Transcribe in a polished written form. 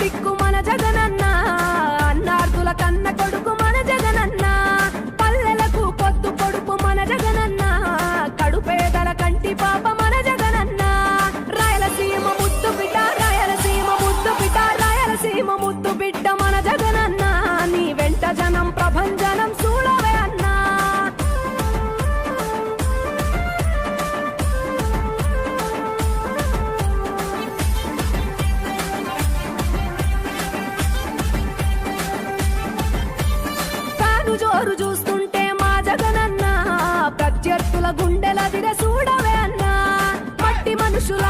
దిక్కు మన జగనన్న, అన్నార్థుల కన్న కొడుకు మన జగనన్న, పల్లెలకు పొద్దు పొడుపు మన జగనన్న, కడుపేదల కంటి పాప మన జగనన్న. రాయలసీమ ముద్దు బిడ్డ, రాయలసీమ ముద్దు బిడ్డ, రాయలసీమ ముద్దు బిడ్డ మన జగనన్న, నీ వెంట జనం ప్రభంజనం చూడవే అన్నా. జోరు చూస్తుంటే మా జగనన్న, ప్రత్యర్థుల గుండెల దిర చూడవే అన్నా. మట్టి మనుషుల